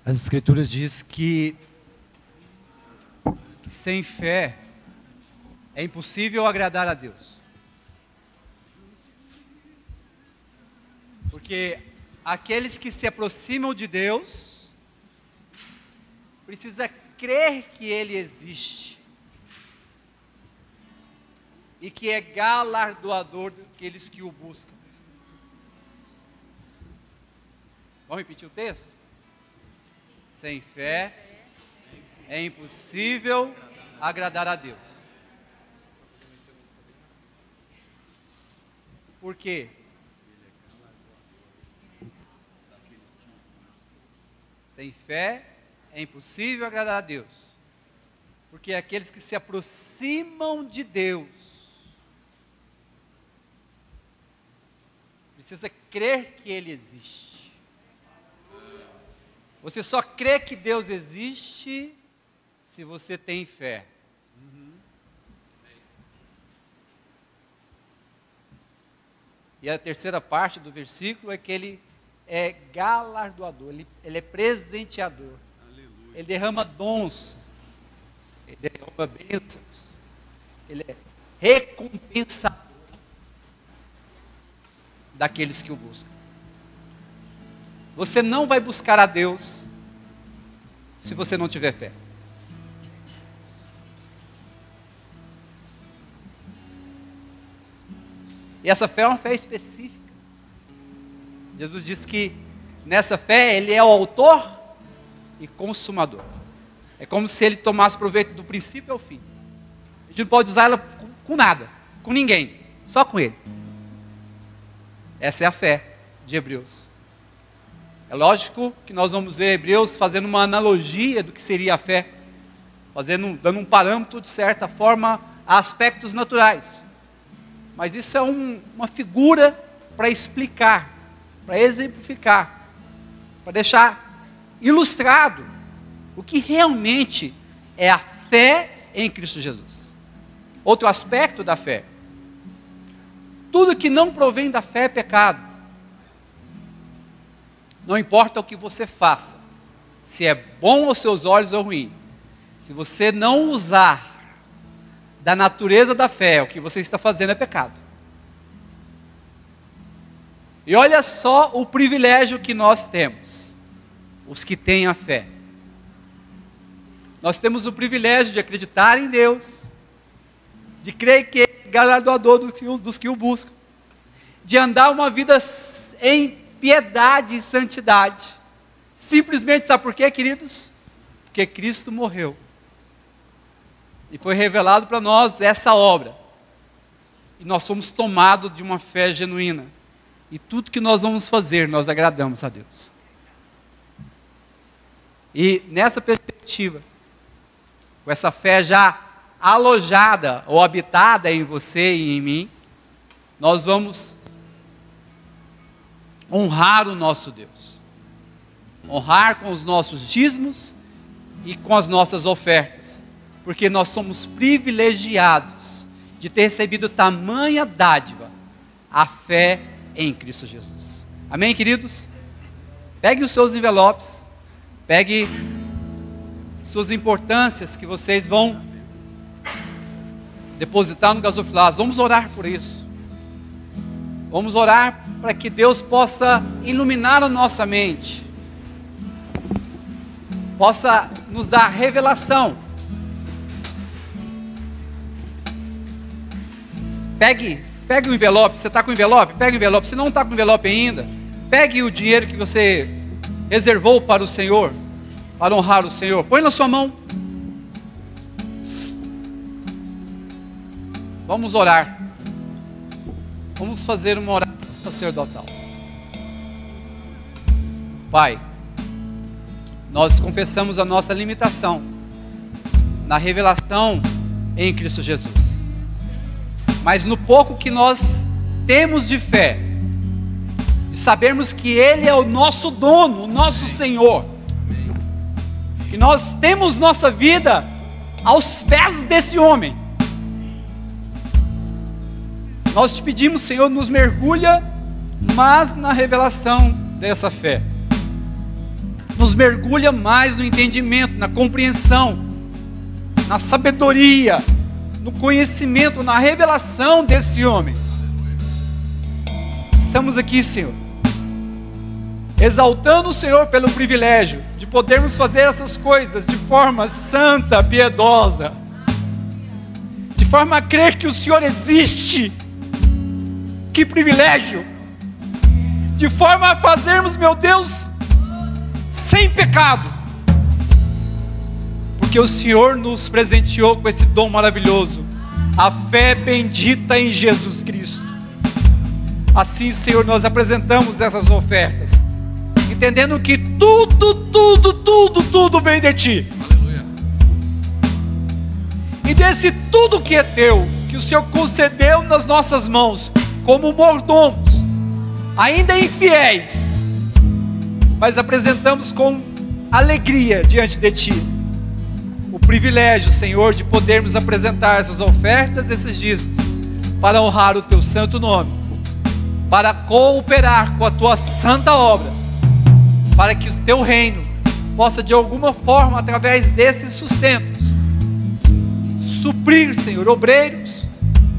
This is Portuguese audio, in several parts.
As Escrituras diz que sem fé é impossível agradar a Deus. Porque aqueles que se aproximam de Deus precisam crer que Ele existe e que é galardoador daqueles que o buscam. Vamos repetir o texto? Sem fé é impossível agradar a Deus. Por quê? Sem fé é impossível agradar a Deus. Porque aqueles que se aproximam de Deus precisa crer que Ele existe. Você só crê que Deus existe se você tem fé. E a terceira parte do versículo é que Ele é galardoador, Ele é presenteador. Aleluia. Ele derrama dons, Ele derrama bênçãos, Ele é recompensador daqueles que o buscam. Você não vai buscar a Deus se você não tiver fé. E essa fé é uma fé específica. Jesus disse que nessa fé Ele é o autor e consumador. É como se Ele tomasse proveito do princípio ao fim. A gente não pode usar ela com nada, com ninguém, só com Ele. Essa é a fé de Hebreus. É lógico que nós vamos ver Hebreus fazendo uma analogia do que seria a fé, dando um parâmetro de certa forma a aspectos naturais. Mas isso é uma figura para explicar, para exemplificar, para deixar ilustrado o que realmente é a fé em Cristo Jesus. Outro aspecto da fé: tudo que não provém da fé é pecado. Não importa o que você faça, se é bom aos seus olhos ou ruim, se você não usar da natureza da fé, o que você está fazendo é pecado. E olha só o privilégio que nós temos, os que têm a fé. Nós temos o privilégio de acreditar em Deus, de crer que Ele é galardoador dos que o buscam, de andar uma vida em piedade e santidade. Simplesmente, sabe por quê, queridos? Porque Cristo morreu. E foi revelado para nós essa obra. E nós somos tomados de uma fé genuína. E tudo que nós vamos fazer, nós agradamos a Deus. E nessa perspectiva, com essa fé já alojada ou habitada em você e em mim, nós vamos honrar o nosso Deus. Honrar com os nossos dízimos e com as nossas ofertas. Porque nós somos privilegiados de ter recebido tamanha dádiva, a fé em Cristo Jesus. Amém, queridos? Pegue os seus envelopes, pegue suas importâncias que vocês vão depositar no gasofilaço. Vamos orar por isso. Vamos orar para que Deus possa iluminar a nossa mente, possa nos dar revelação. Pegue o envelope. Você está com o envelope? Pegue o envelope. Se não está com o envelope ainda, pegue o dinheiro que você reservou para o Senhor, para honrar o Senhor. Põe na sua mão. Vamos orar. Vamos fazer uma oração sacerdotal. Pai, nós confessamos a nossa limitação na revelação em Cristo Jesus. Mas no pouco que nós temos de fé, de sabermos que Ele é o nosso dono, o nosso Senhor, que nós temos nossa vida aos pés desse homem, nós te pedimos, Senhor, nos mergulha, mas na revelação dessa fé. nos mergulha mais no entendimento, na compreensão, na sabedoria, no conhecimento, na revelação desse homem. Estamos aqui, Senhor, exaltando o Senhor pelo privilégio de podermos fazer essas coisas de forma santa, piedosa, de forma a crer que o Senhor existe. Que privilégio! De forma a fazermos, meu Deus, sem pecado, porque o Senhor nos presenteou com esse dom maravilhoso, a fé bendita em Jesus Cristo. Assim, Senhor, nós apresentamos essas ofertas, entendendo que tudo vem de Ti. Aleluia. E desse tudo que é Teu, que o Senhor concedeu nas nossas mãos, como mordomos, ainda infiéis, mas apresentamos com alegria diante de Ti o privilégio, Senhor, de podermos apresentar essas ofertas, esses dízimos, para honrar o Teu santo nome, para cooperar com a Tua santa obra, para que o Teu reino possa de alguma forma, através desses sustentos, suprir, Senhor, obreiros,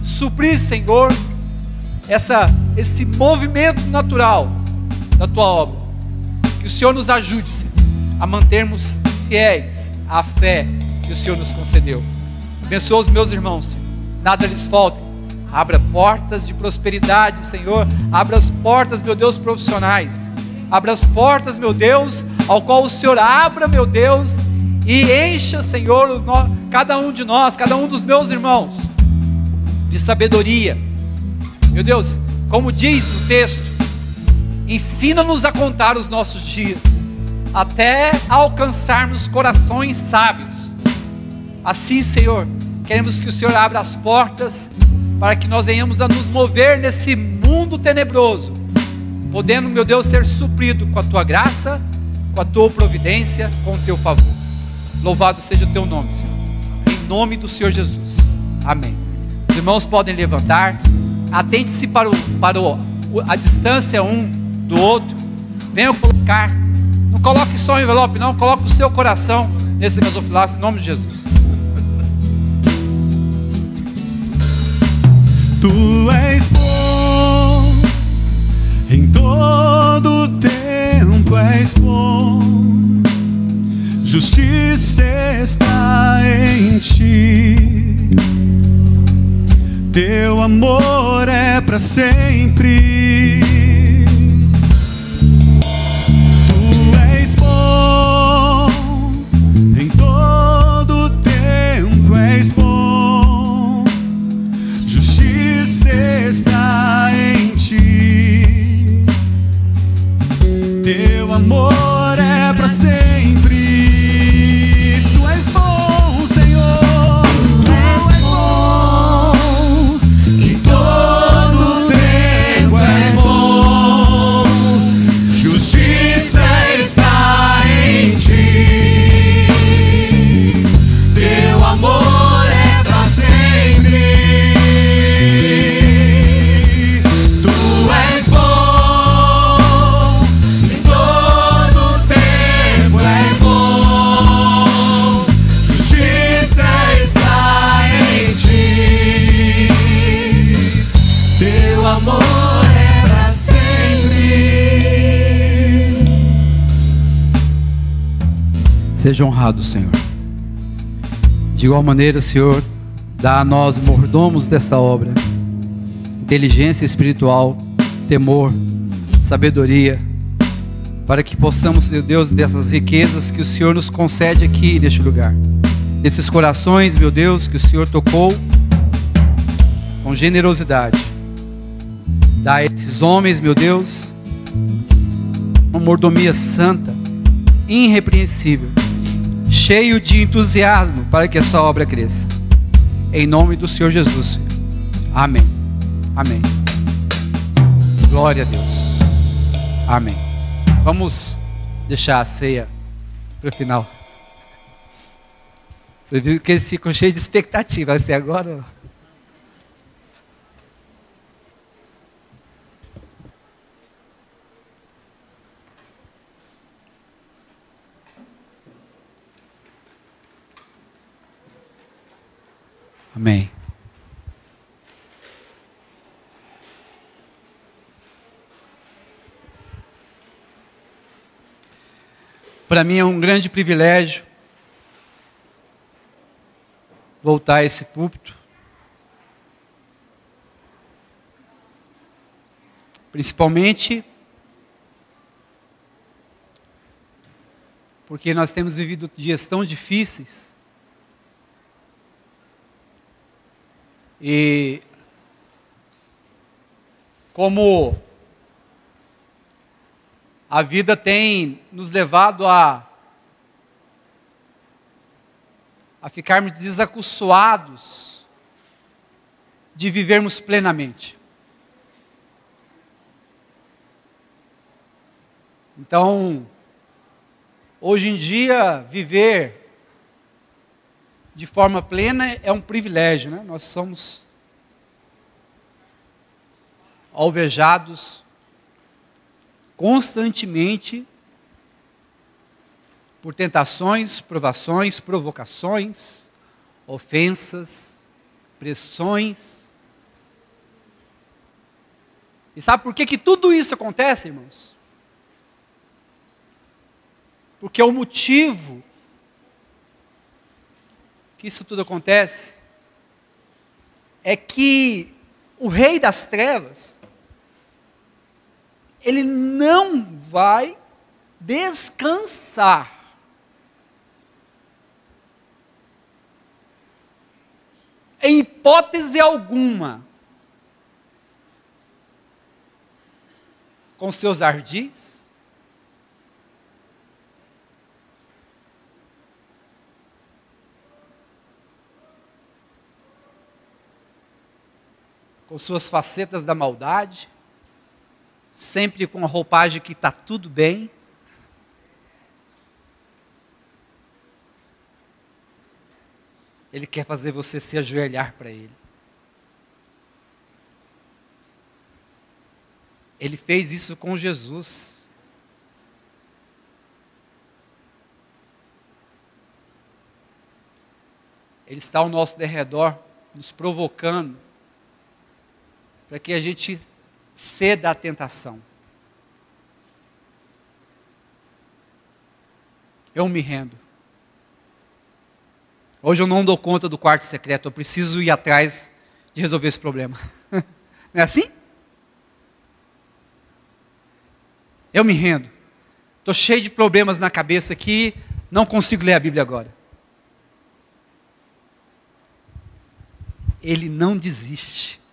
suprir, Senhor, esse movimento natural da Tua obra. Que o Senhor nos ajude, Senhor, a mantermos fiéis à fé que o Senhor nos concedeu. Abençoa os meus irmãos, Senhor, nada lhes falte. Abra portas de prosperidade, Senhor. Abra as portas, meu Deus, profissionais. Abra as portas, meu Deus, ao qual o Senhor abra, meu Deus, e encha, Senhor, cada um de nós, cada um dos meus irmãos, de sabedoria. Meu Deus, como diz o texto, ensina-nos a contar os nossos dias, até alcançarmos corações sábios. Assim, Senhor, queremos que o Senhor abra as portas, para que nós venhamos a nos mover nesse mundo tenebroso, podendo, meu Deus, ser suprido com a Tua graça, com a Tua providência, com o Teu favor. Louvado seja o Teu nome, Senhor, em nome do Senhor Jesus, amém. Os irmãos podem levantar, atente-se para a distância um do outro, venham colocar, não coloque só o envelope não, coloque o seu coração nesse gasofilaço, em nome de Jesus. Tu és bom, em todo tempo és bom, justiça está em Ti, Teu amor é para sempre. Tu és bom, em todo tempo és bom, justiça está em Ti, Teu amor é para sempre. Tu és bom, Senhor, Tu és bom, em todo tempo és bom, justiça está em Ti, Teu amor é para sempre. Tu és bom, em todo tempo és bom, justiça está em Ti, Teu amor é para sempre. Seja honrado, Senhor. De igual maneira, Senhor, dá a nós, mordomos desta obra, inteligência espiritual, temor, sabedoria, para que possamos, meu Deus, dessas riquezas que o Senhor nos concede aqui neste lugar, desses corações, meu Deus, que o Senhor tocou com generosidade, dá a esses homens, meu Deus, uma mordomia santa, irrepreensível, cheio de entusiasmo para que a sua obra cresça. Em nome do Senhor Jesus, Senhor. Amém. Amém. Glória a Deus. Amém. Vamos deixar a ceia para o final. Você viu que eles ficam cheios de expectativa. Vai ser agora? Amém. Para mim é um grande privilégio voltar a esse púlpito, principalmente porque nós temos vivido dias tão difíceis e como a vida tem nos levado a ficarmos desacostumados de vivermos plenamente. Então, hoje em dia, viver de forma plena é um privilégio, né? Nós somos alvejados constantemente por tentações, provações, provocações, ofensas, pressões. E sabe por que tudo isso acontece, irmãos? Porque o motivo que isso tudo acontece é que o rei das trevas, ele não vai descansar em hipótese alguma com seus ardis, com suas facetas da maldade, sempre com a roupagem que está tudo bem. Ele quer fazer você se ajoelhar para Ele. Ele fez isso com Jesus. Ele está ao nosso derredor, nos provocando, para que a gente ceda à tentação. Eu me rendo. Hoje eu não dou conta do quarto secreto, eu preciso ir atrás de resolver esse problema. Não é assim? Eu me rendo. Estou cheio de problemas na cabeça aqui, não consigo ler a Bíblia agora. Ele não desiste.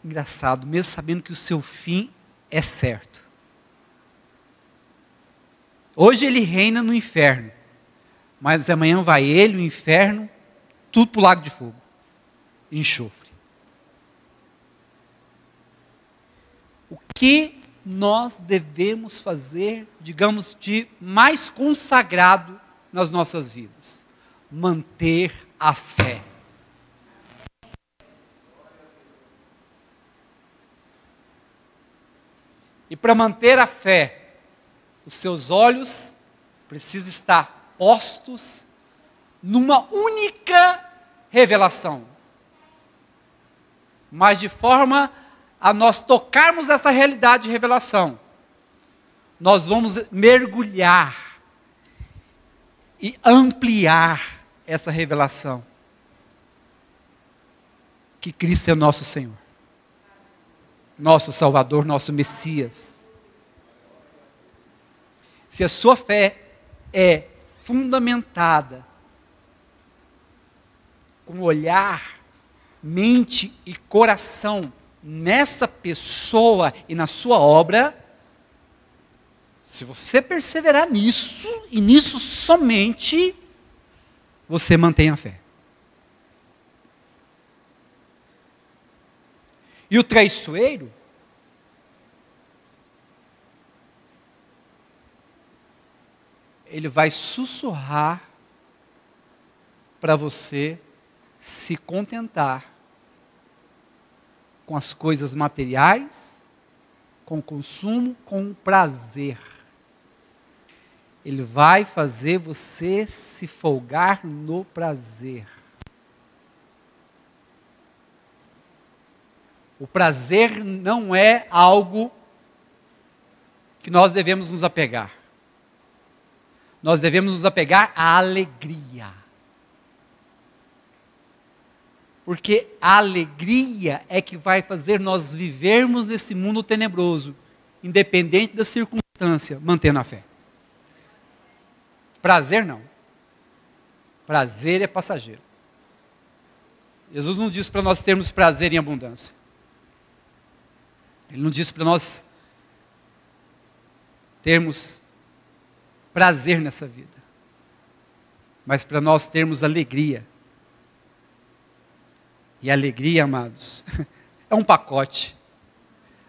Engraçado, mesmo sabendo que o seu fim é certo. Hoje ele reina no inferno, mas amanhã vai ele, o inferno, tudo para o lago de fogo, enxofre. O que nós devemos fazer, digamos, de mais consagrado nas nossas vidas? Manter a fé. E para manter a fé, os seus olhos precisam estar postos numa única revelação. Mas de forma a nós tocarmos essa realidade de revelação, nós vamos mergulhar e ampliar essa revelação. Que Cristo é nosso Senhor. Nosso Salvador, nosso Messias. Se a sua fé é fundamentada com olhar, mente e coração nessa pessoa e na sua obra, se você perseverar nisso, e nisso somente, você mantém a fé. E o traiçoeiro, ele vai sussurrar para você se contentar com as coisas materiais, com o consumo, com o prazer. Ele vai fazer você se folgar no prazer. O prazer não é algo que nós devemos nos apegar. Nós devemos nos apegar à alegria. Porque a alegria é que vai fazer nós vivermos nesse mundo tenebroso, independente da circunstância, mantendo a fé. Prazer não. Prazer é passageiro. Jesus não disse para nós termos prazer em abundância. Ele não disse para nós termos prazer nessa vida, mas para nós termos alegria. E alegria, amados, é um pacote.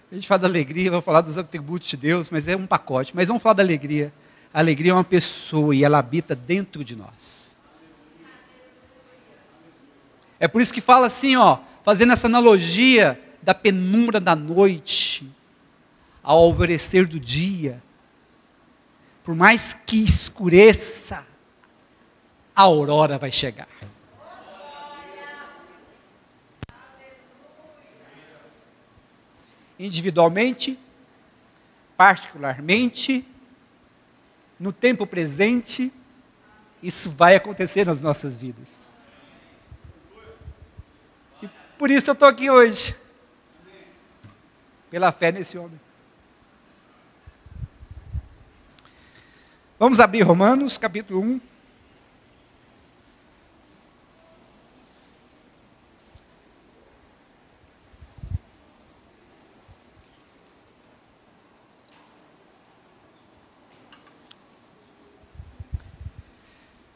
A gente fala da alegria, vai falar dos atributos de Deus, mas é um pacote. Mas vamos falar da alegria. A alegria é uma pessoa e ela habita dentro de nós. É por isso que fala assim, ó, fazendo essa analogia da penumbra da noite ao alvorecer do dia. Por mais que escureça, a aurora vai chegar. Individualmente, particularmente, no tempo presente, isso vai acontecer nas nossas vidas. E por isso eu estou aqui hoje. Pela fé nesse homem. Vamos abrir Romanos, capítulo 1.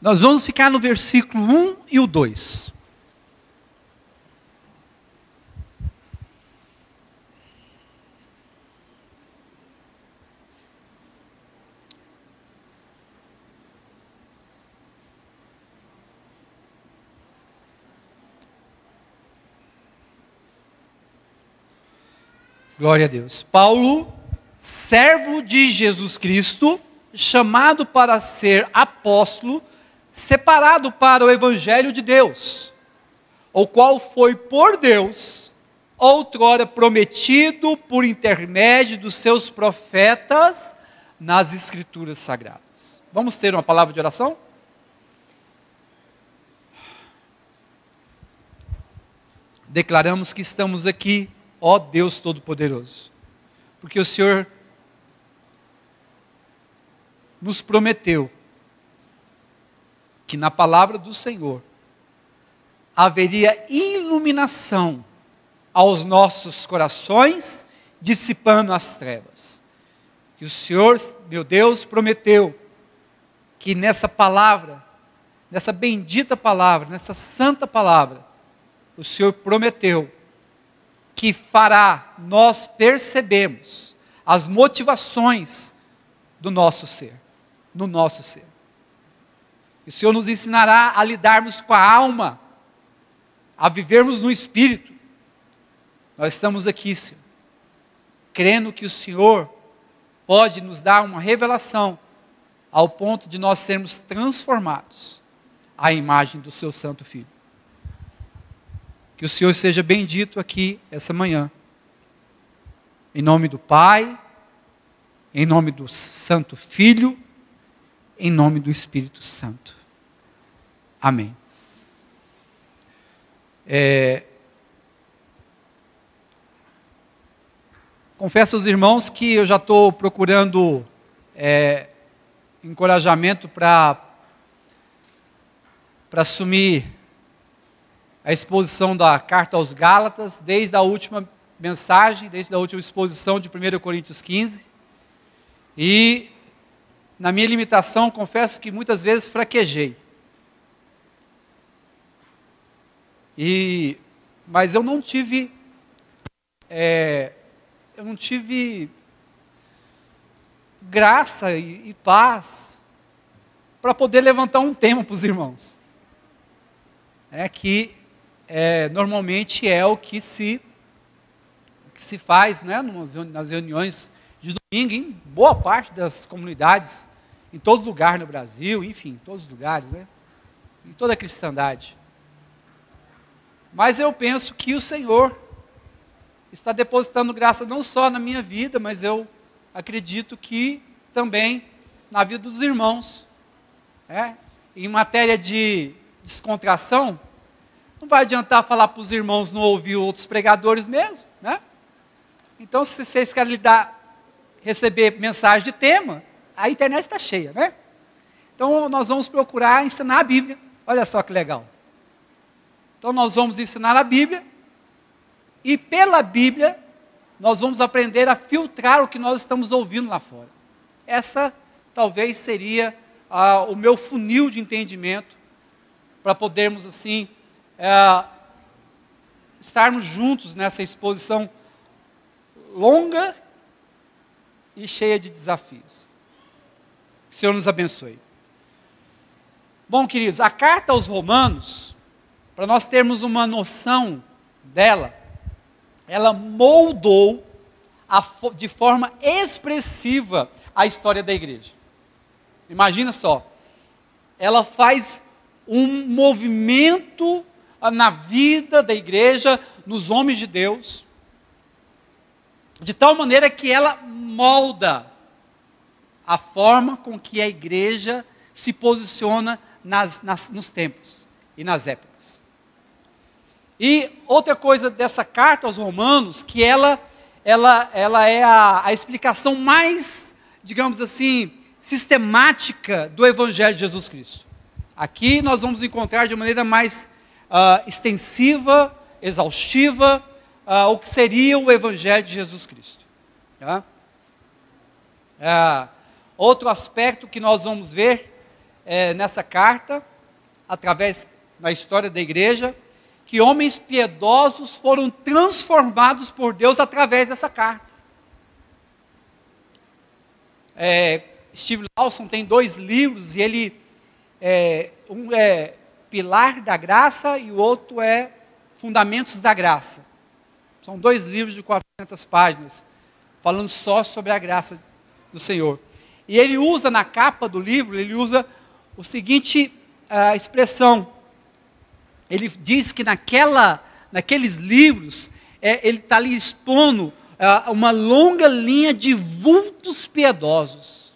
Nós vamos ficar no versículo 1 e o 2. Glória a Deus. Paulo, servo de Jesus Cristo, chamado para ser apóstolo, separado para o evangelho de Deus, o qual foi por Deus, outrora prometido por intermédio dos seus profetas nas Escrituras Sagradas. Vamos ter uma palavra de oração? Declaramos que estamos aqui, ó Deus Todo-Poderoso, porque o Senhor nos prometeu que na palavra do Senhor haveria iluminação aos nossos corações, dissipando as trevas. Que o Senhor, meu Deus, prometeu que nessa palavra, nessa bendita palavra, nessa santa palavra, o Senhor prometeu que fará nós percebemos as motivações do nosso ser, no nosso ser. O Senhor nos ensinará a lidarmos com a alma, a vivermos no Espírito. Nós estamos aqui, Senhor, crendo que o Senhor pode nos dar uma revelação ao ponto de nós sermos transformados à imagem do seu Santo Filho. Que o Senhor seja bendito aqui essa manhã. Em nome do Pai, em nome do Santo Filho, em nome do Espírito Santo. Amém. Confesso aos irmãos que eu já estou procurando encorajamento para assumir a exposição da carta aos Gálatas, desde a última mensagem, desde a última exposição de 1 Coríntios 15. E, na minha limitação, confesso que muitas vezes fraquejei. Mas eu não tive graça e paz para poder levantar um tema para os irmãos. Normalmente é o que se faz, né, nas reuniões de domingo, em boa parte das comunidades, em todo lugar no Brasil, enfim, em todos os lugares, né, em toda a cristandade. Mas eu penso que o Senhor está depositando graça não só na minha vida, mas eu acredito que também na vida dos irmãos. Em matéria de descontração, não vai adiantar falar para os irmãos não ouvir outros pregadores mesmo, né? Então, se vocês querem receber mensagem de tema, a internet está cheia, né? Então, nós vamos procurar ensinar a Bíblia. Olha só que legal. Então, nós vamos ensinar a Bíblia, e pela Bíblia, nós vamos aprender a filtrar o que nós estamos ouvindo lá fora. Essa, talvez, seria o meu funil de entendimento, para podermos, assim, estarmos juntos nessa exposição longa e cheia de desafios. Que o Senhor nos abençoe. Bom, queridos, a carta aos Romanos, para nós termos uma noção dela, ela moldou de forma expressiva a história da igreja. Imagina só, ela faz um movimento na vida da igreja, nos homens de Deus, de tal maneira que ela molda a forma com que a igreja se posiciona nos tempos e nas épocas. E outra coisa dessa carta aos Romanos, que ela é a explicação mais, digamos assim, sistemática do Evangelho de Jesus Cristo. Aqui nós vamos encontrar de maneira mais extensiva, exaustiva, o que seria o Evangelho de Jesus Cristo. Tá? Outro aspecto que nós vamos ver nessa carta, através da história da igreja, que homens piedosos foram transformados por Deus através dessa carta. Steve Lawson tem 2 livros, e ele, um é Pilar da Graça e o outro é Fundamentos da Graça. São 2 livros de 400 páginas, falando só sobre a graça do Senhor. E ele usa na capa do livro, ele usa o seguinte expressão. Ele diz que naqueles livros, ele está ali expondo uma longa linha de vultos piedosos.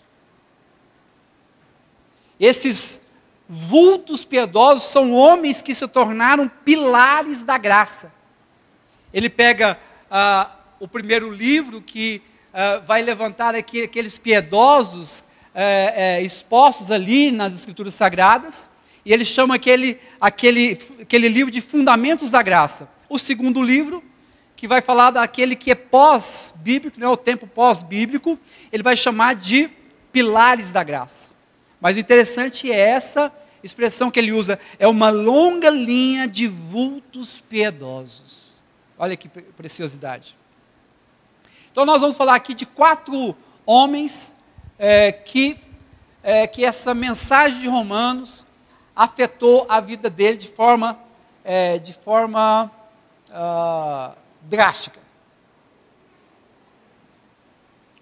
Esses vultos piedosos são homens que se tornaram pilares da graça. Ele pega o primeiro livro que vai levantar aqueles piedosos expostos ali nas Escrituras Sagradas, e ele chama aquele livro de Fundamentos da Graça. O segundo livro, que vai falar daquele que é pós-bíblico, né, o tempo pós-bíblico, ele vai chamar de Pilares da Graça. Mas o interessante é essa expressão que ele usa, é uma longa linha de vultos piedosos. Olha que preciosidade. Então nós vamos falar aqui de 4 homens que essa mensagem de Romanos afetou a vida dele de forma drástica.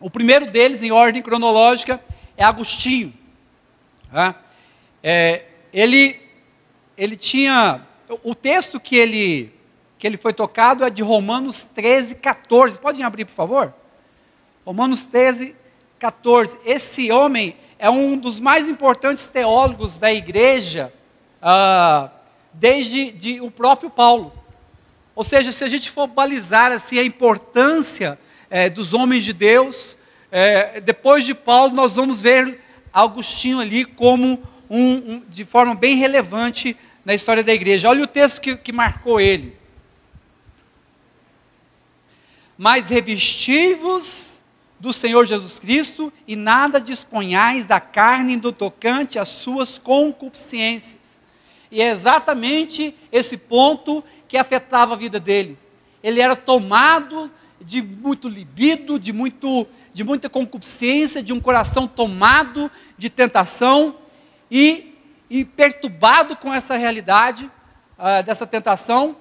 O primeiro deles, em ordem cronológica, é Agostinho. Ele tinha, o texto que ele foi tocado é de Romanos 13, 14. Podem abrir, por favor? Romanos 13, 14. Esse homem é um dos mais importantes teólogos da igreja, desde o próprio Paulo. Ou seja, se a gente for balizar assim, a importância dos homens de Deus, depois de Paulo, nós vamos ver Agostinho ali como de forma bem relevante na história da igreja. Olha o texto que marcou ele. Mas revesti-vos do Senhor Jesus Cristo, e nada disponhais da carne do tocante às suas concupiscências. E é exatamente esse ponto que afetava a vida dele. Ele era tomado de muito libido, de muita concupiscência, de um coração tomado de tentação, e perturbado com essa realidade dessa tentação.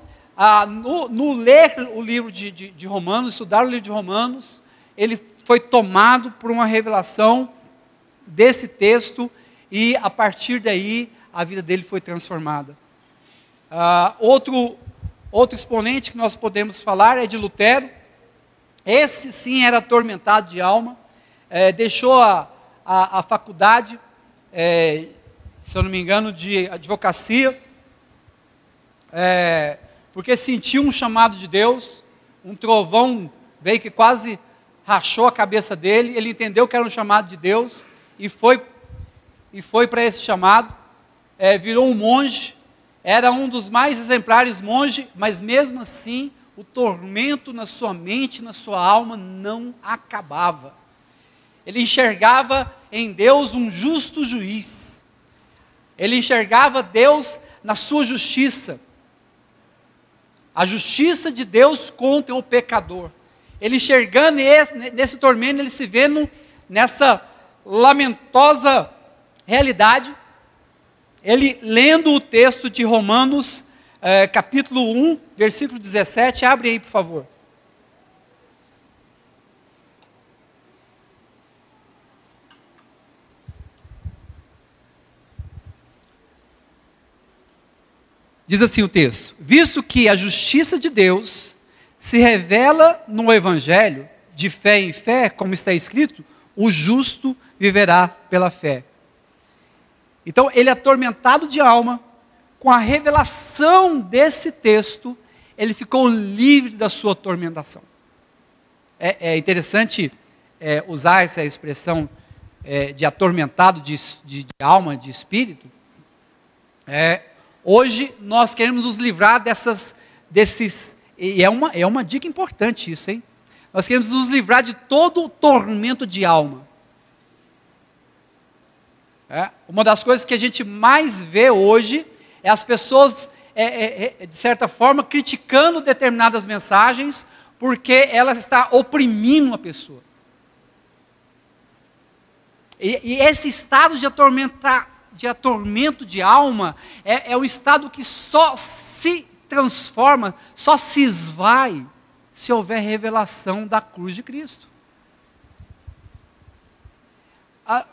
No ler o livro de Romanos, estudar o livro de Romanos, ele foi tomado por uma revelação desse texto, e a partir daí a vida dele foi transformada. Outro exponente que nós podemos falar é de Lutero. Esse sim era atormentado de alma, deixou a faculdade, se eu não me engano, de advocacia, porque sentiu um chamado de Deus, um trovão veio que quase rachou a cabeça dele, ele entendeu que era um chamado de Deus, e foi para esse chamado, virou um monge, era um dos mais exemplares monges, mas mesmo assim, o tormento na sua mente, na sua alma, não acabava. Ele enxergava em Deus um justo juiz, ele enxergava Deus na sua justiça, a justiça de Deus contra o pecador. Ele enxergando nesse tormento, ele se vendo nessa lamentosa realidade, ele lendo o texto de Romanos, capítulo 1, versículo 17, abre aí por favor. Diz assim o texto: visto que a justiça de Deus se revela no Evangelho, de fé em fé, como está escrito, o justo viverá pela fé. Então, ele atormentado de alma, com a revelação desse texto, ele ficou livre da sua atormentação. É interessante usar essa expressão de atormentado de alma, de espírito. Hoje, nós queremos nos livrar desses... E é uma dica importante isso, hein? Nós queremos nos livrar de todo o tormento de alma. Uma das coisas que a gente mais vê hoje é as pessoas, de certa forma, criticando determinadas mensagens, porque ela está oprimindo a pessoa. E esse estado de atormento de alma é um estado que só se transforma, só se esvai se houver revelação da cruz de Cristo.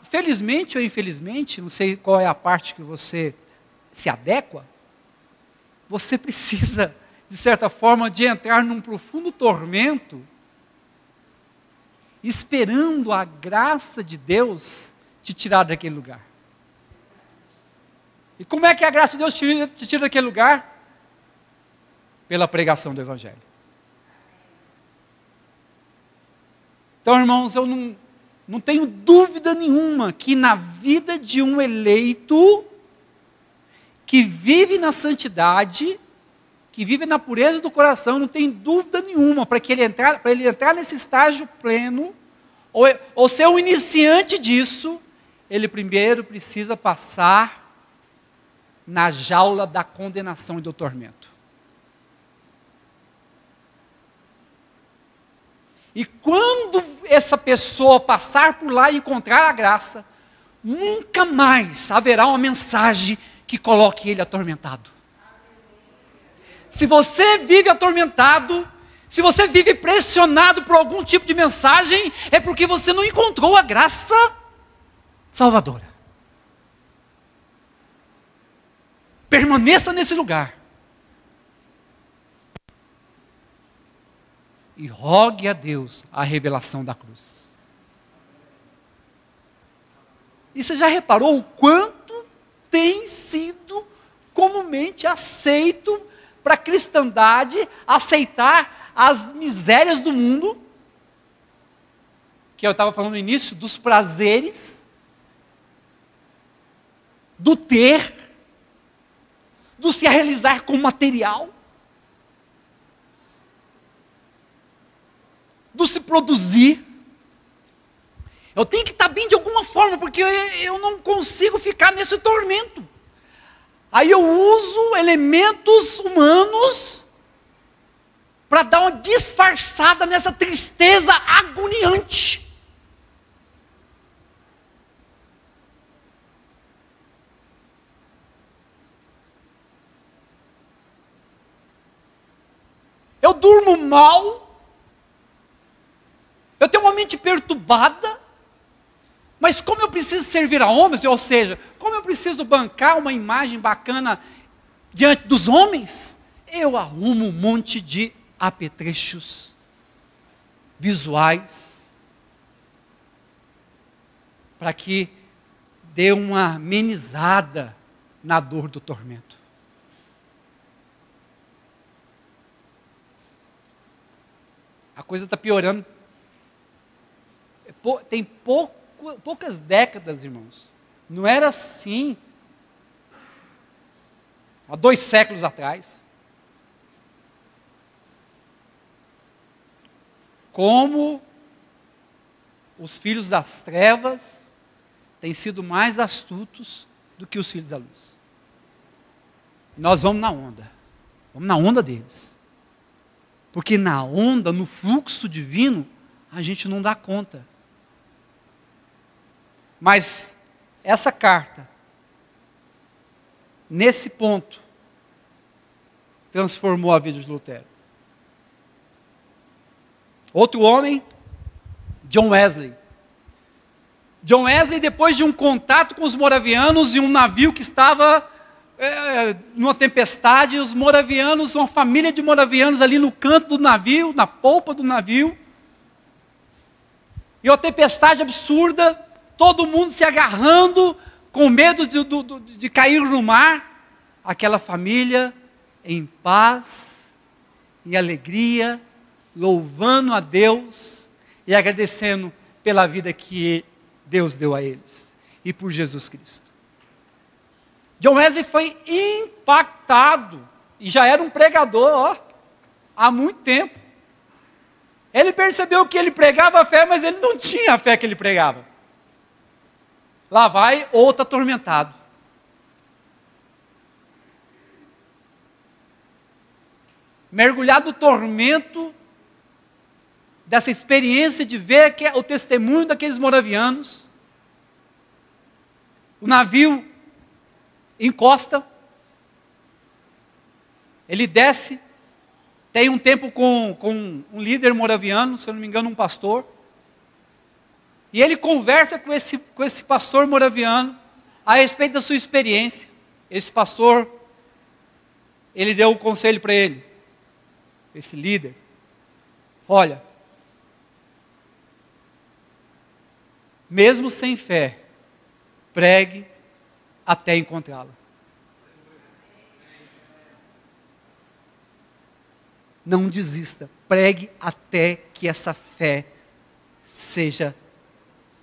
Felizmente ou infelizmente, não sei qual é a parte que você se adequa, você precisa, de certa forma, de entrar num profundo tormento, esperando a graça de Deus te tirar daquele lugar. E como é que a graça de Deus te tira daquele lugar? Pela pregação do Evangelho. Então, irmãos, eu não tenho dúvida nenhuma que na vida de um eleito, que vive na santidade, que vive na pureza do coração, não tem dúvida nenhuma, para ele entrar nesse estágio pleno, ou ser um iniciante disso, ele primeiro precisa passar na jaula da condenação e do tormento. E quando essa pessoa passar por lá e encontrar a graça, nunca mais haverá uma mensagem que coloque ele atormentado. Se você vive atormentado, se você vive pressionado por algum tipo de mensagem, é porque você não encontrou a graça salvadora. Permaneça nesse lugar. E rogue a Deus a revelação da cruz. E você já reparou o quanto tem sido comumente aceito para a cristandade aceitar as misérias do mundo, que eu estava falando no início, dos prazeres, do ter, do se realizar com material, do se produzir. Eu tenho que estar bem de alguma forma, porque eu não consigo ficar nesse tormento. Aí eu uso elementos humanos para dar uma disfarçada nessa tristeza agoniante. Eu durmo mal, eu tenho uma mente perturbada, mas como eu preciso servir a homens, ou seja, como eu preciso bancar uma imagem bacana diante dos homens, eu arrumo um monte de apetrechos. visuais, para que dê uma amenizada na dor do tormento. A coisa está piorando. Tem poucas décadas, irmãos. Não era assim há 2 séculos atrás. Como os filhos das trevas têm sido mais astutos do que os filhos da luz. Nós vamos na onda deles. Porque na onda, no fluxo divino, a gente não dá conta. Mas essa carta, nesse ponto, transformou a vida de Lutero. Outro homem, John Wesley. John Wesley, depois de um contato com os moravianos e um navio que estava numa tempestade, os moravianos, uma família de moravianos ali no canto do navio, na polpa do navio, e uma tempestade absurda, todo mundo se agarrando, com medo de cair no mar. Aquela família, em paz, em alegria, louvando a Deus e agradecendo pela vida que Deus deu a eles e por Jesus Cristo. John Wesley foi impactado e já era um pregador há muito tempo. Ele percebeu que ele pregava a fé, mas ele não tinha a fé que ele pregava. Lá vai outro atormentado. Mergulhado no tormento dessa experiência de ver o testemunho daqueles moravianos. O navio encosta. Ele desce. Tem um tempo com um líder moraviano, se eu não me engano, um pastor. E ele conversa com esse pastor moraviano a respeito da sua experiência. Esse pastor, ele deu um conselho para ele, esse líder. Olha, mesmo sem fé, pregue até encontrá-la. Não desista, pregue até que essa fé seja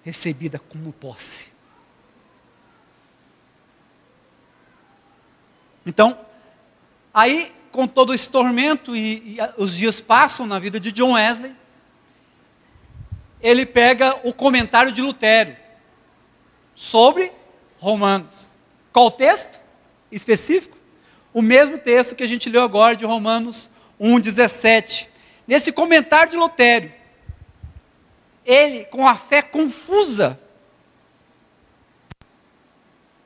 recebida como posse. Então, aí, com todo esse tormento, e os dias passam na vida de John Wesley, ele pega o comentário de Lutero sobre Romanos. Qual o texto específico? O mesmo texto que a gente leu agora de Romanos 1,17. Nesse comentário de Lutero, ele, com a fé confusa,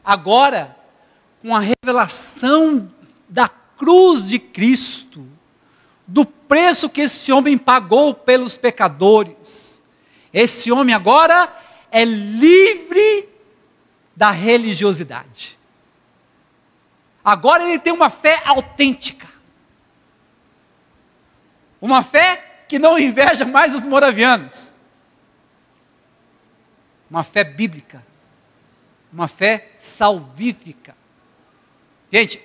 agora, com a revelação da cruz de Cristo, do preço que esse homem pagou pelos pecadores, esse homem agora é livre da religiosidade. Agora ele tem uma fé autêntica. Uma fé que não inveja mais os moravianos. Uma fé bíblica. Uma fé salvífica. Gente,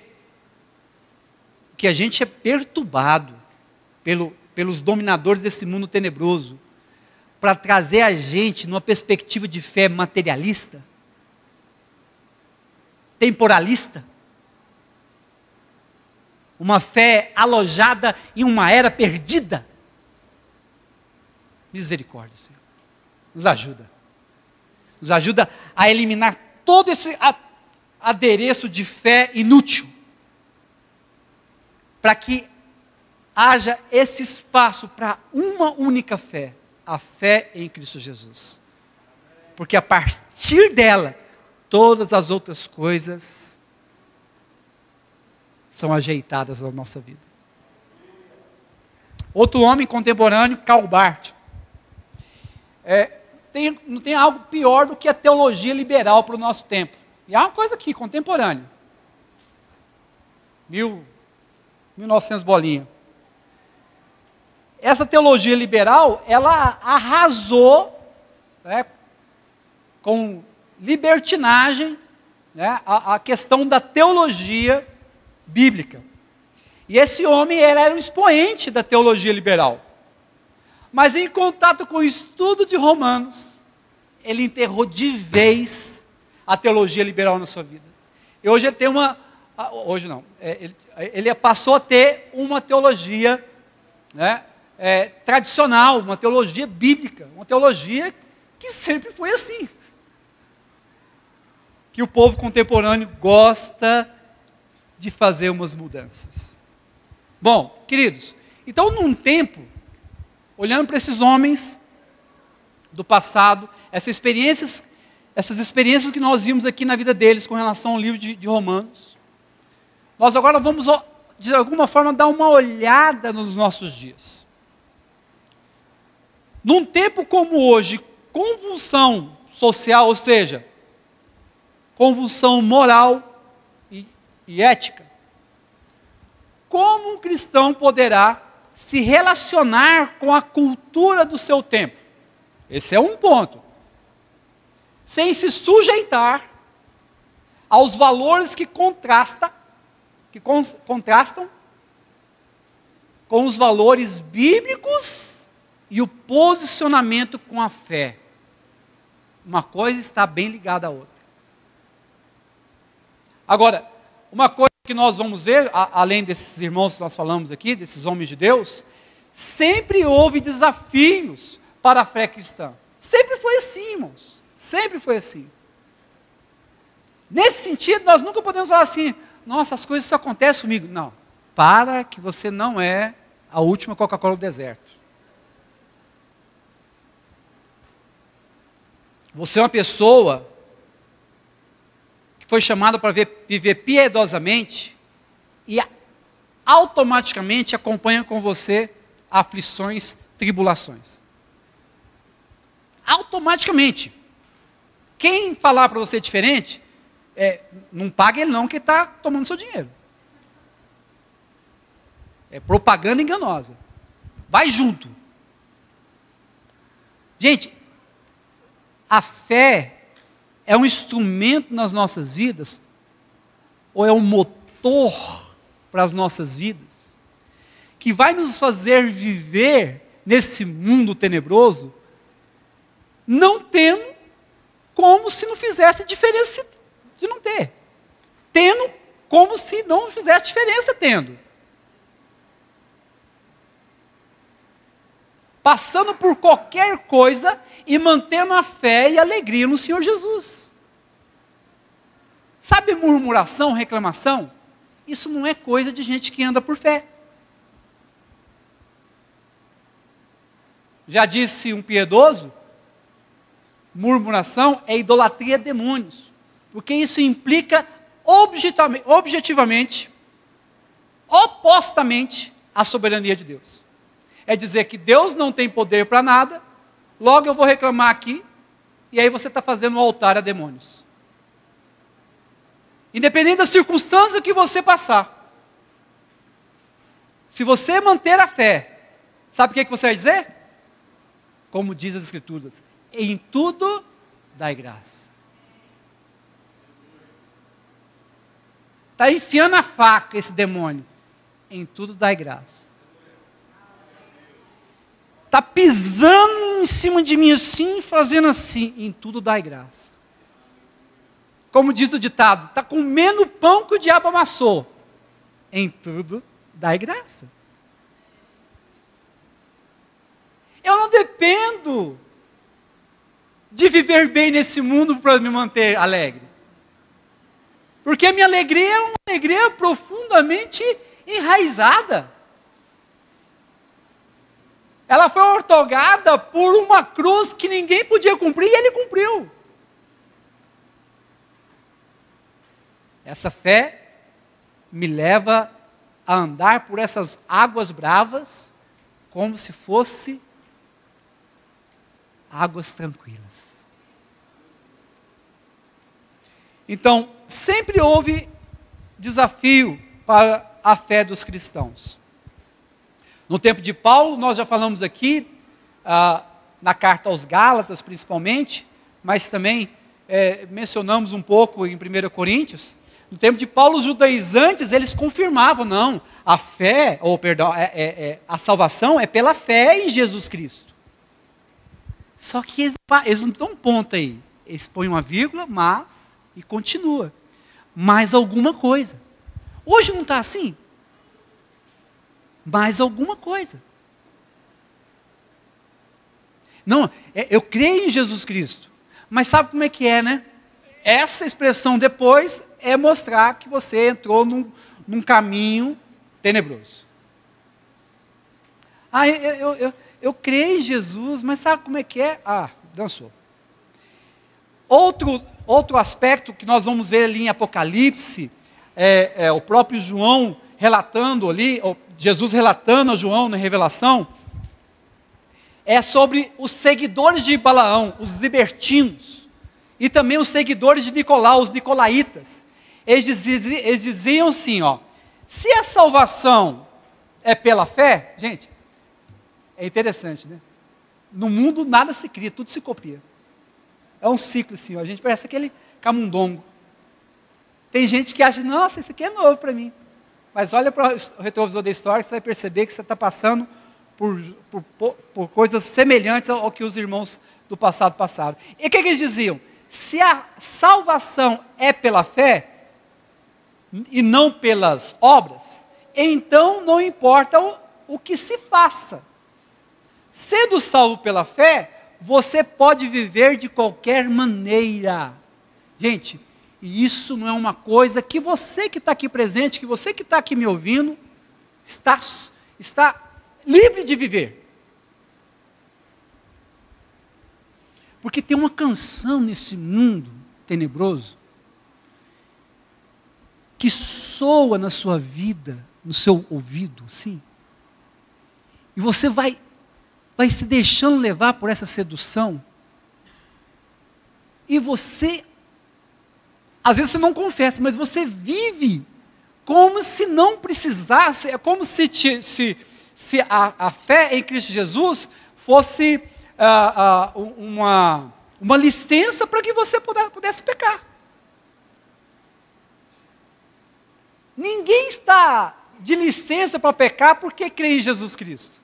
que a gente é perturbado pelos dominadores desse mundo tenebroso, para trazer a gente numa perspectiva de fé materialista, temporalista, uma fé alojada em uma era perdida. Misericórdia, Senhor. Nos ajuda. Nos ajuda a eliminar todo esse adereço de fé inútil, para que haja esse espaço para uma única fé, a fé em Cristo Jesus. Porque a partir dela, todas as outras coisas são ajeitadas na nossa vida. Outro homem contemporâneo, Karl Barth. Não tem algo pior do que a teologia liberal para o nosso tempo. E há uma coisa aqui, contemporânea. 1900 bolinha. essa teologia liberal, ela arrasou, né, com libertinagem, né, a questão da teologia bíblica. E esse homem, ele era um expoente da teologia liberal. Mas em contato com o estudo de Romanos, ele enterrou de vez a teologia liberal na sua vida. E hoje ele tem ele passou a ter uma teologia, né, tradicional, uma teologia bíblica, uma teologia que sempre foi assim. Que o povo contemporâneo gosta de fazer umas mudanças. Bom, queridos, então num tempo, olhando para esses homens do passado, essas experiências que nós vimos aqui na vida deles com relação ao livro de Romanos, nós agora vamos, de alguma forma, dar uma olhada nos nossos dias. Num tempo como hoje, convulsão social, ou seja, convulsão moral e ética, como um cristão poderá se relacionar com a cultura do seu tempo? Esse é um ponto. Sem se sujeitar aos valores que contrastam com os valores bíblicos e o posicionamento com a fé. Uma coisa está bem ligada à outra. Agora, uma coisa que nós vamos ver, além desses irmãos que nós falamos aqui, desses homens de Deus, sempre houve desafios para a fé cristã. Sempre foi assim, irmãos. Sempre foi assim. Nesse sentido, nós nunca podemos falar assim, nossa, as coisas só acontecem comigo. Não, para que você não é a última Coca-Cola do deserto. Você é uma pessoa que foi chamada para viver piedosamente e automaticamente acompanha com você aflições, tribulações. Automaticamente. Quem falar para você diferente, não paga ele não, que está tomando seu dinheiro. É propaganda enganosa. Vai junto. Gente, a fé é um instrumento nas nossas vidas, ou é um motor para as nossas vidas, que vai nos fazer viver nesse mundo tenebroso, não tendo como se não fizesse diferença de não ter. Tendo como se não fizesse diferença tendo. Passando por qualquer coisa e mantendo a fé e a alegria no Senhor Jesus. Sabe murmuração, reclamação? Isso não é coisa de gente que anda por fé. Já disse um piedoso, murmuração é idolatria a demônios, porque isso implica objetivamente, opostamente à soberania de Deus. É dizer que Deus não tem poder para nada, logo eu vou reclamar aqui, e aí você está fazendo um altar a demônios. Independente da circunstância que você passar, se você manter a fé, sabe o que você vai dizer? Como diz as Escrituras, em tudo dai graça. Está enfiando a faca esse demônio, em tudo dai graça. Está pisando em cima de mim assim, fazendo assim, em tudo dai graça. Como diz o ditado, está comendo o pão que o diabo amassou, em tudo dai graça. Eu não dependo de viver bem nesse mundo para me manter alegre. Porque a minha alegria é uma alegria profundamente enraizada. Ela foi outorgada por uma cruz que ninguém podia cumprir e ele cumpriu. Essa fé me leva a andar por essas águas bravas como se fosse águas tranquilas. Então, sempre houve desafio para a fé dos cristãos. No tempo de Paulo, nós já falamos aqui, na carta aos Gálatas principalmente, mas também mencionamos um pouco em 1 Coríntios. No tempo de Paulo, os judaizantes, eles confirmavam, não, a fé, a salvação é pela fé em Jesus Cristo. Só que eles não dão um ponto aí, eles põem uma vírgula, mas, e continua, mais alguma coisa. Hoje não está assim? Mais alguma coisa. Não, eu creio em Jesus Cristo, mas sabe como é que é, né? Essa expressão depois é mostrar que você entrou num caminho tenebroso. Eu creio em Jesus, mas sabe como é que é? Dançou. Outro aspecto que nós vamos ver ali em Apocalipse, o próprio João relatando ali, Jesus relatando a João na Revelação, é sobre os seguidores de Balaão, os libertinos, e também os seguidores de Nicolau, os nicolaítas. Eles diziam assim, se a salvação é pela fé, gente, é interessante, né? No mundo nada se cria, tudo se copia. É um ciclo assim, a gente parece aquele camundongo. Tem gente que acha, nossa, isso aqui é novo para mim. Mas olha para o retrovisor da história, que você vai perceber que você está passando por coisas semelhantes ao que os irmãos do passado passaram. E o que eles diziam? Se a salvação é pela fé, e não pelas obras, então não importa o que se faça. Sendo salvo pela fé, você pode viver de qualquer maneira. Gente, e isso não é uma coisa que você que está aqui presente, que você que está aqui me ouvindo, está livre de viver. Porque tem uma canção nesse mundo tenebroso, que soa na sua vida, no seu ouvido, sim. E você vai se deixando levar por essa sedução. E você, às vezes você não confessa, mas você vive como se não precisasse, é como se a fé em Cristo Jesus fosse uma licença para que você pudesse pecar. Ninguém está de licença para pecar porque crê em Jesus Cristo.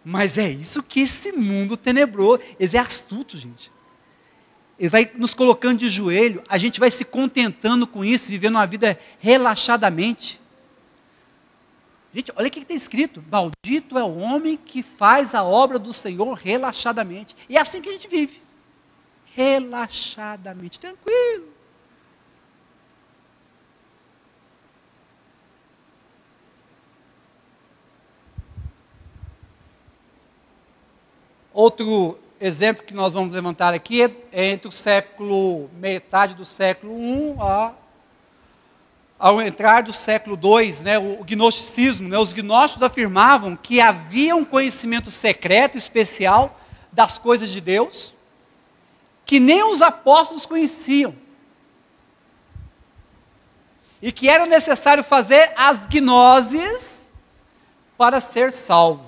Mas é isso que esse mundo tenebroso, ele é astuto, gente. Ele vai nos colocando de joelho, a gente vai se contentando com isso, vivendo uma vida relaxadamente. Gente, olha o que está escrito: maldito é o homem que faz a obra do Senhor relaxadamente. E é assim que a gente vive, relaxadamente, tranquilo. Outro exemplo que nós vamos levantar aqui é entre metade do século I ao entrar do século II, né, o gnosticismo. Né, os gnósticos afirmavam que havia um conhecimento secreto, especial, das coisas de Deus, que nem os apóstolos conheciam. E que era necessário fazer as gnoses para ser salvo.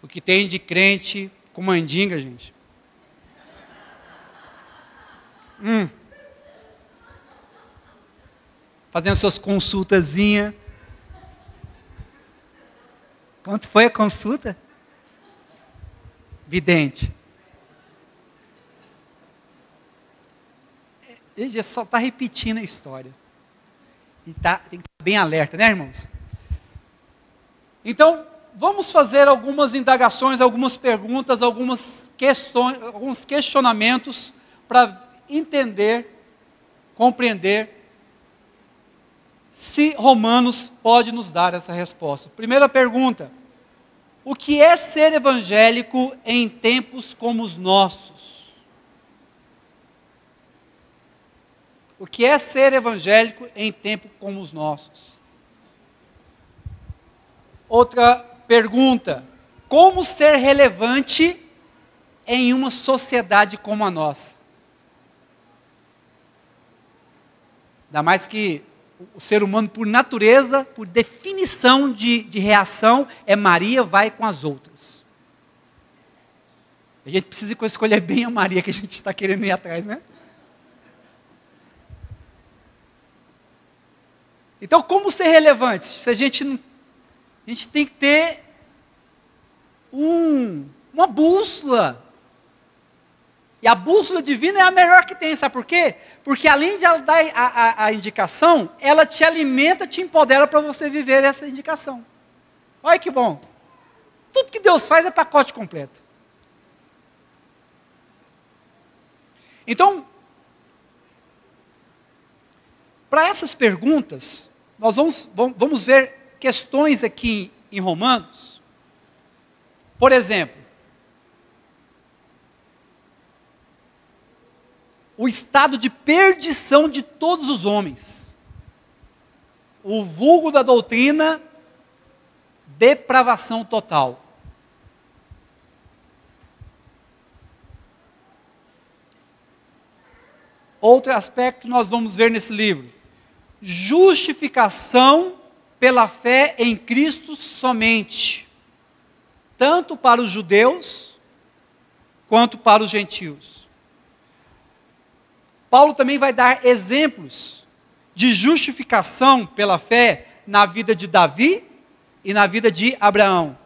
O que tem de crente com mandinga, gente. Fazendo suas consultazinhas. Quanto foi a consulta? Vidente. Ele só está repetindo a história. E tem que estar bem alerta, né, irmãos? Então, vamos fazer algumas indagações, algumas perguntas, algumas questões, alguns questionamentos para entender, compreender se Romanos pode nos dar essa resposta. Primeira pergunta: o que é ser evangélico em tempos como os nossos? O que é ser evangélico em tempos como os nossos? Outra pergunta: como ser relevante em uma sociedade como a nossa? Ainda mais que o ser humano, por natureza, por definição de reação, é Maria vai com as outras. A gente precisa escolher bem a Maria que a gente está querendo ir atrás, né? Então, como ser relevante? Se a gente tem que ter uma bússola. E a bússola divina é a melhor que tem, sabe por quê? Porque além de ela dar a indicação, ela te alimenta, te empodera para você viver essa indicação. Olha que bom. Tudo que Deus faz é pacote completo. Então, para essas perguntas, nós vamos ver questões aqui em Romanos. Por exemplo, o estado de perdição de todos os homens. O vulgo da doutrina, depravação total. Outro aspecto que nós vamos ver nesse livro: justificação pela fé em Cristo somente, tanto para os judeus quanto para os gentios. Paulo também vai dar exemplos de justificação pela fé na vida de Davi e na vida de Abraão.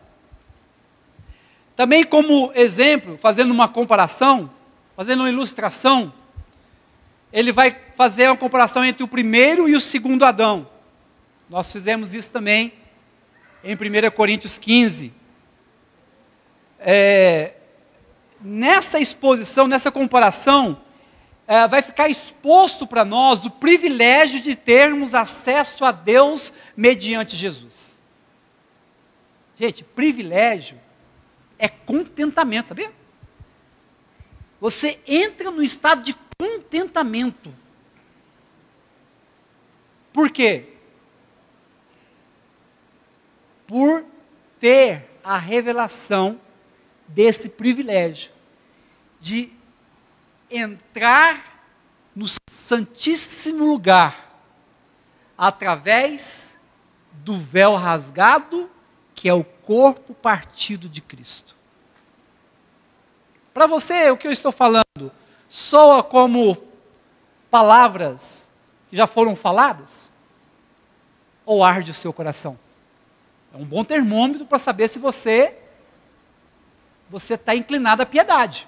Também como exemplo, fazendo uma comparação, fazendo uma ilustração, ele vai fazer uma comparação entre o primeiro e o segundo Adão. Nós fizemos isso também em 1 Coríntios 15. Nessa exposição, nessa comparação, vai ficar exposto para nós o privilégio de termos acesso a Deus mediante Jesus. Gente, privilégio é contentamento, sabia? Você entra no estado de contentamento. Por quê? Por ter a revelação desse privilégio de entrar no santíssimo lugar através do véu rasgado, que é o corpo partido de Cristo. Para você, o que eu estou falando soa como palavras que já foram faladas? Ou arde o seu coração? É um bom termômetro para saber se você está inclinado à piedade.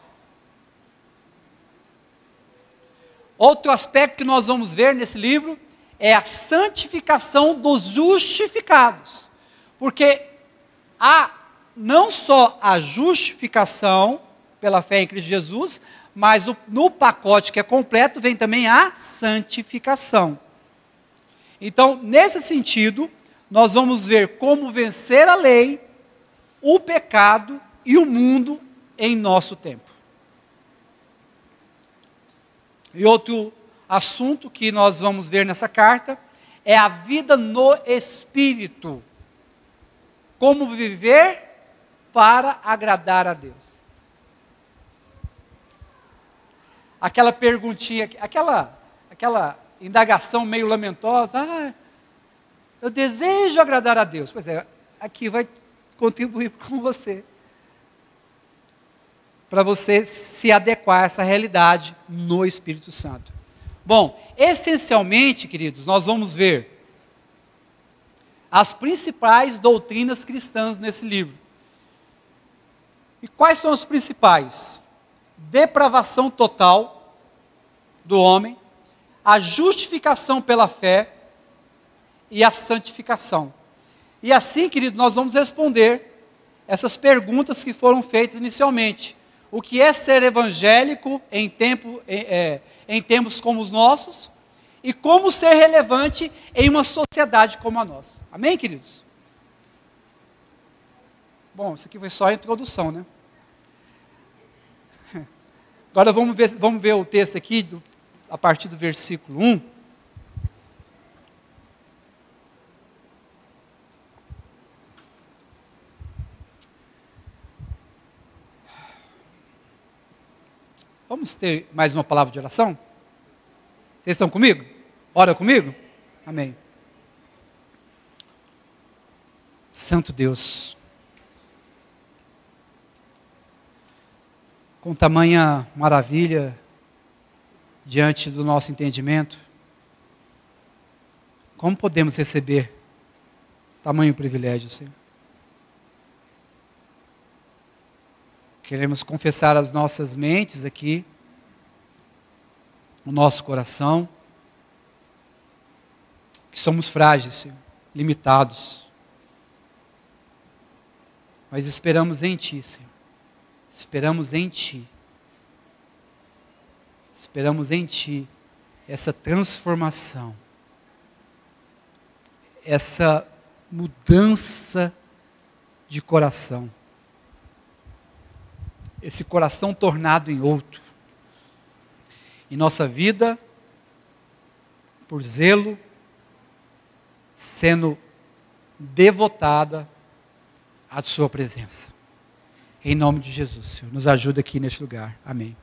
Outro aspecto que nós vamos ver nesse livro é a santificação dos justificados. Porque há não só a justificação pela fé em Cristo Jesus, mas no pacote que é completo vem também a santificação. Então, nesse sentido, nós vamos ver como vencer a lei, o pecado e o mundo em nosso tempo. E outro assunto que nós vamos ver nessa carta é a vida no Espírito. Como viver para agradar a Deus. Aquela perguntinha, aquela indagação meio lamentosa, eu desejo agradar a Deus. Pois é, aqui vai contribuir com você. Para você se adequar a essa realidade no Espírito Santo. Bom, essencialmente, queridos, nós vamos ver as principais doutrinas cristãs nesse livro. E quais são as principais? Depravação total do homem, a justificação pela fé e a santificação. E assim, querido, nós vamos responder essas perguntas que foram feitas inicialmente. O que é ser evangélico em tempos como os nossos e como ser relevante em uma sociedade como a nossa. Amém, queridos? Bom, isso aqui foi só a introdução, né? Agora vamos ver o texto aqui, a partir do versículo 1. Vamos ter mais uma palavra de oração? Vocês estão comigo? Ora comigo? Amém. Santo Deus, com tamanha maravilha diante do nosso entendimento, como podemos receber tamanho privilégio, Senhor? Queremos confessar as nossas mentes aqui, o nosso coração, que somos frágeis, Senhor, limitados. Mas esperamos em Ti, Senhor. Esperamos em Ti. Esperamos em Ti essa transformação, essa mudança de coração, esse coração tornado em outro, em nossa vida, por zelo, sendo devotada à Sua presença. Em nome de Jesus, Senhor, nos ajuda aqui neste lugar. Amém.